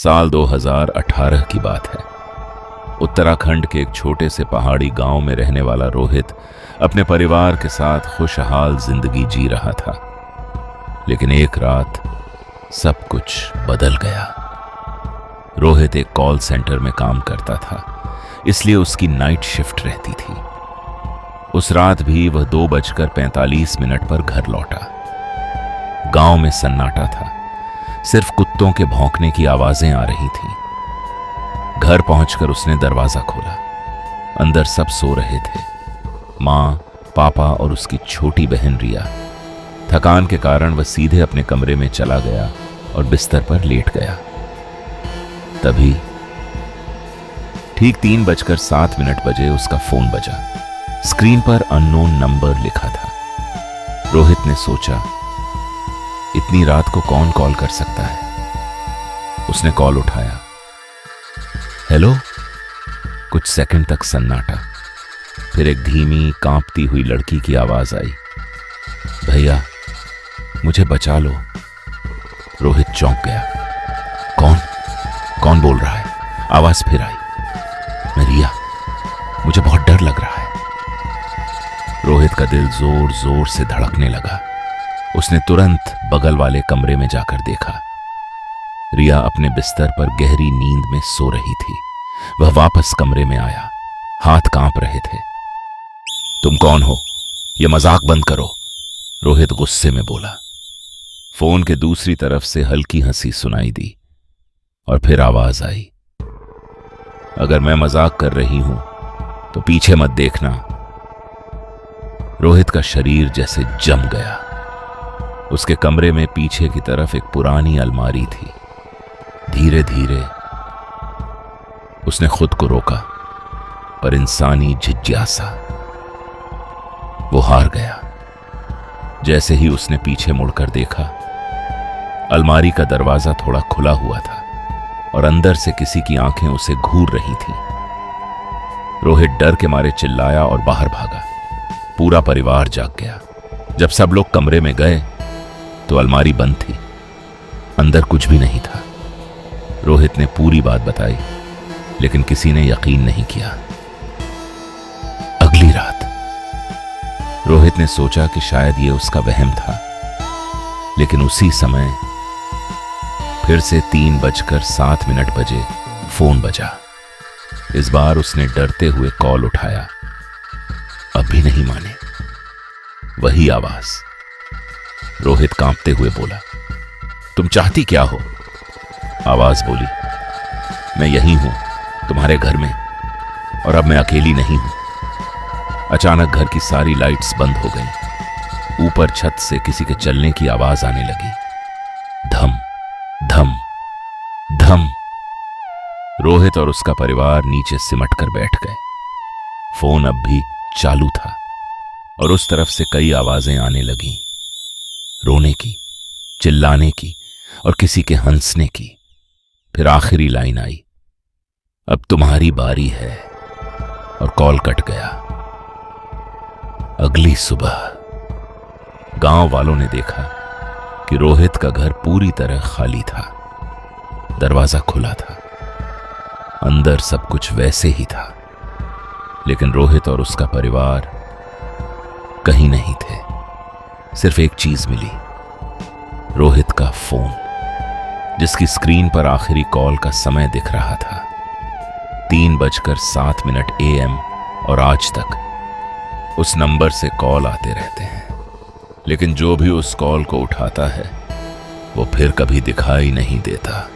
साल 2018 की बात है। उत्तराखंड के एक छोटे से पहाड़ी गांव में रहने वाला रोहित अपने परिवार के साथ खुशहाल जिंदगी जी रहा था। लेकिन एक रात सब कुछ बदल गया। रोहित एक कॉल सेंटर में काम करता था, इसलिए उसकी नाइट शिफ्ट रहती थी। उस रात भी वह 2:45 पर घर लौटा। गांव में सन्नाटा था, सिर्फ कुत्तों के भौंकने की आवाजें आ रही थीं। घर पहुंचकर उसने दरवाजा खोला। अंदर सब सो रहे थे, मां, पापा और उसकी छोटी बहन रिया। थकान के कारण वह सीधे अपने कमरे में चला गया और बिस्तर पर लेट गया। तभी ठीक 3:07 बजे उसका फोन बजा। स्क्रीन पर अननोन नंबर लिखा था। रोहित ने सोचा, इतनी रात को कौन कॉल कर सकता है। उसने कॉल उठाया। हेलो। कुछ सेकंड तक सन्नाटा, फिर एक धीमी कांपती हुई लड़की की आवाज आई, भैया मुझे बचा लो। रोहित चौंक गया। कौन बोल रहा है? आवाज फिर आई, मैं रिया, मुझे बहुत डर लग रहा है। रोहित का दिल जोर जोर से धड़कने लगा। उसने तुरंत बगल वाले कमरे में जाकर देखा। रिया अपने बिस्तर पर गहरी नींद में सो रही थी। वह वापस कमरे में आया, हाथ कांप रहे थे। तुम कौन हो? यह मजाक बंद करो, रोहित गुस्से में बोला। फोन के दूसरी तरफ से हल्की हंसी सुनाई दी और फिर आवाज आई, अगर मैं मजाक कर रही हूं तो पीछे मत देखना। रोहित का शरीर जैसे जम गया। उसके कमरे में पीछे की तरफ एक पुरानी अलमारी थी। धीरे धीरे उसने खुद को रोका, पर इंसानी जिज्ञासा, वो हार गया। जैसे ही उसने पीछे मुड़कर देखा, अलमारी का दरवाजा थोड़ा खुला हुआ था और अंदर से किसी की आंखें उसे घूर रही थीं। रोहित डर के मारे चिल्लाया और बाहर भागा। पूरा परिवार जाग गया। जब सब लोग कमरे में गए तो अलमारी बंद थी, अंदर कुछ भी नहीं था। रोहित ने पूरी बात बताई, लेकिन किसी ने यकीन नहीं किया। अगली रात रोहित ने सोचा कि शायद यह उसका वहम था, लेकिन उसी समय फिर से 3:07 बजे फोन बजा। इस बार उसने डरते हुए कॉल उठाया। अब भी नहीं माने, वही आवाज। रोहित कांपते हुए बोला, तुम चाहती क्या हो? आवाज बोली, मैं यही हूं, तुम्हारे घर में, और अब मैं अकेली नहीं हूं। अचानक घर की सारी लाइट्स बंद हो गईं। ऊपर छत से किसी के चलने की आवाज आने लगी। धम धम धम। रोहित और उसका परिवार नीचे सिमट कर बैठ गए। फोन अब भी चालू था और उस तरफ से कई आवाजें आने लगीं, रोने की, चिल्लाने की और किसी के हंसने की। फिर आखिरी लाइन आई, अब तुम्हारी बारी है, और कॉल कट गया। अगली सुबह गांव वालों ने देखा कि रोहित का घर पूरी तरह खाली था। दरवाजा खुला था, अंदर सब कुछ वैसे ही था, लेकिन रोहित और उसका परिवार कहीं नहीं थे। सिर्फ एक चीज मिली, रोहित का फोन, जिसकी स्क्रीन पर आखिरी कॉल का समय दिख रहा था, 3:07 AM, और आज तक उस नंबर से कॉल आते रहते हैं। लेकिन जो भी उस कॉल को उठाता है वो फिर कभी दिखाई नहीं देता।